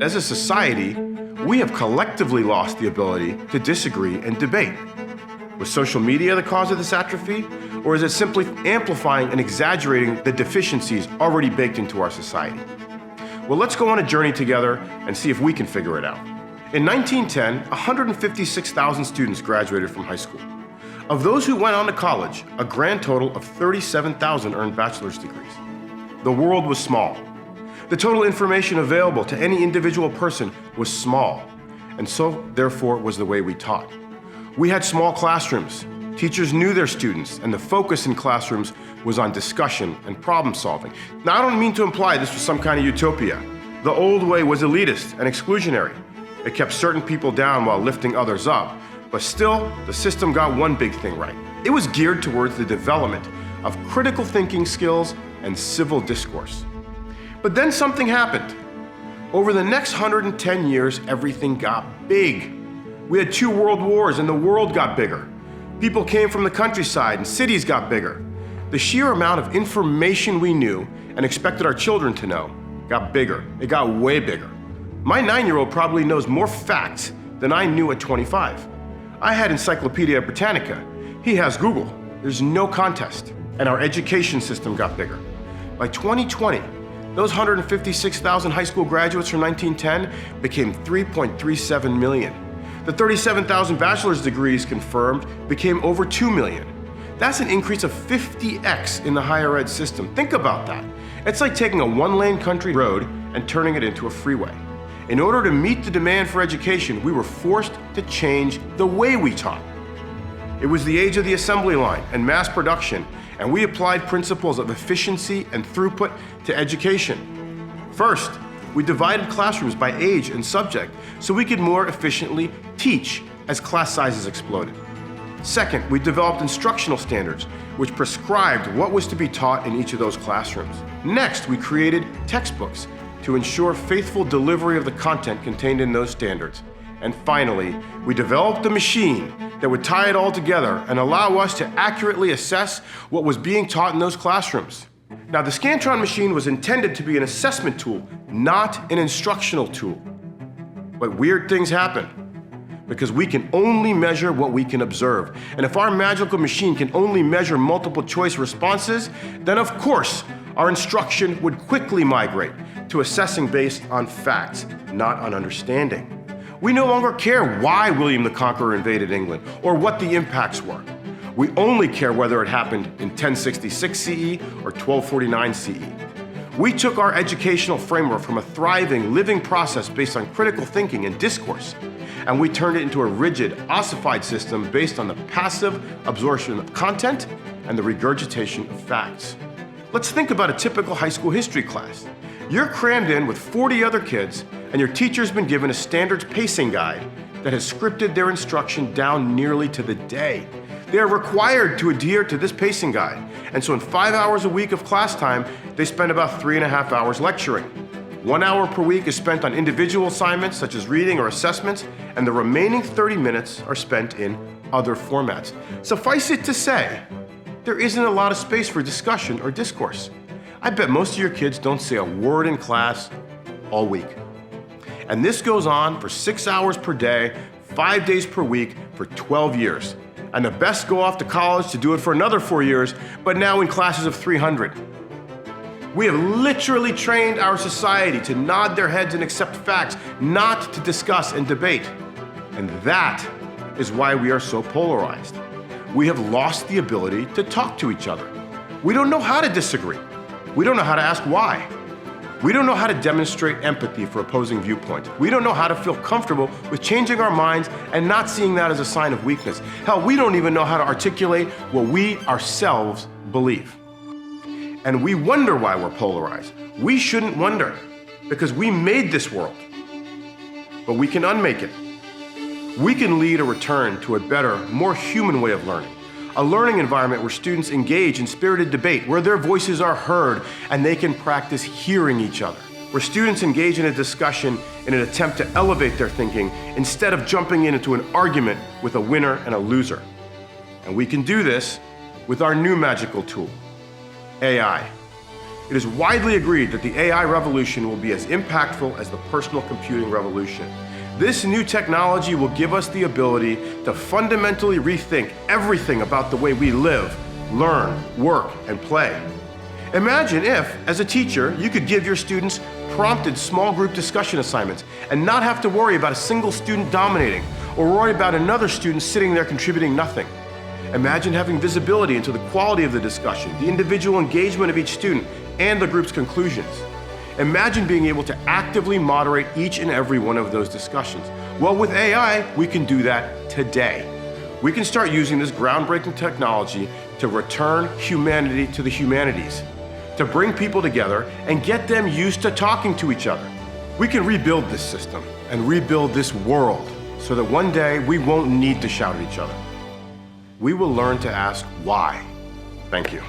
As a society, we have collectively lost the ability to disagree and debate. Was social media the cause of this atrophy, or is it simply amplifying and exaggerating the deficiencies already baked into our society? Well, let's go on a journey together and see if we can figure it out. In 1910, 156,000 students graduated from high school. Of those who went on to college, a grand total of 37,000 earned bachelor's degrees. The world was small. The total information available to any individual person was small, and so, therefore, was the way we taught. We had small classrooms. Teachers knew their students, and the focus in classrooms was on discussion and problem solving. Now, I don't mean to imply this was some kind of utopia. The old way was elitist and exclusionary. It kept certain people down while lifting others up, but still, the system got one big thing right. It was geared towards the development of critical thinking skills and civil discourse. But then something happened. Over the next 110 years, everything got big. We had 2 world wars and the world got bigger. People came from the countryside and cities got bigger. The sheer amount of information we knew and expected our children to know got bigger. It got way bigger. My 9-year-old probably knows more facts than I knew at 25. I had Encyclopedia Britannica. He has Google. There's no contest. And our education system got bigger. By 2020, those 156,000 high school graduates from 1910 became 3.37 million. The 37,000 bachelor's degrees confirmed became over 2 million. That's an increase of 50x in the higher ed system. Think about that. It's like taking a 1-lane country road and turning it into a freeway. In order to meet the demand for education, we were forced to change the way we taught. It was the age of the assembly line and mass production, and we applied principles of efficiency and throughput to education. First, we divided classrooms by age and subject so we could more efficiently teach as class sizes exploded. Second, we developed instructional standards which prescribed what was to be taught in each of those classrooms. Next, we created textbooks to ensure faithful delivery of the content contained in those standards. And finally, we developed a machine that would tie it all together and allow us to accurately assess what was being taught in those classrooms. Now, the Scantron machine was intended to be an assessment tool, not an instructional tool. But weird things happen because we can only measure what we can observe. And if our magical machine can only measure multiple choice responses, then of course, our instruction would quickly migrate to assessing based on facts, not on understanding. We no longer care why William the Conqueror invaded England or what the impacts were. We only care whether it happened in 1066 CE or 1249 CE. We took our educational framework from a thriving, living process based on critical thinking and discourse, and we turned it into a rigid, ossified system based on the passive absorption of content and the regurgitation of facts. Let's think about a typical high school history class. You're crammed in with 40 other kids, and your teacher's been given a standards pacing guide that has scripted their instruction down nearly to the day. They are required to adhere to this pacing guide, and so in 5 hours a week of class time, they spend about 3.5 hours lecturing. 1 hour per week is spent on individual assignments such as reading or assessments, and the remaining 30 minutes are spent in other formats. Suffice it to say, there isn't a lot of space for discussion or discourse. I bet most of your kids don't say a word in class all week. And this goes on for 6 hours per day, 5 days per week for 12 years. And the best go off to college to do it for another 4 years, but now in classes of 300. We have literally trained our society to nod their heads and accept facts, not to discuss and debate. And that is why we are so polarized. We have lost the ability to talk to each other. We don't know how to disagree. We don't know how to ask why. We don't know how to demonstrate empathy for opposing viewpoints. We don't know how to feel comfortable with changing our minds and not seeing that as a sign of weakness. Hell, we don't even know how to articulate what we ourselves believe. And we wonder why we're polarized. We shouldn't wonder, because we made this world. But we can unmake it. We can lead a return to a better, more human way of learning. A learning environment where students engage in spirited debate, where their voices are heard and they can practice hearing each other. Where students engage in a discussion in an attempt to elevate their thinking instead of jumping into an argument with a winner and a loser. And we can do this with our new magical tool, AI. It is widely agreed that the AI revolution will be as impactful as the personal computing revolution. This new technology will give us the ability to fundamentally rethink everything about the way we live, learn, work, and play. Imagine if, as a teacher, you could give your students prompted small group discussion assignments and not have to worry about a single student dominating or worry about another student sitting there contributing nothing. Imagine having visibility into the quality of the discussion, the individual engagement of each student, and the group's conclusions. Imagine being able to actively moderate each and every one of those discussions. Well, with AI, we can do that today. We can start using this groundbreaking technology to return humanity to the humanities, to bring people together and get them used to talking to each other. We can rebuild this system and rebuild this world so that one day we won't need to shout at each other. We will learn to ask why. Thank you.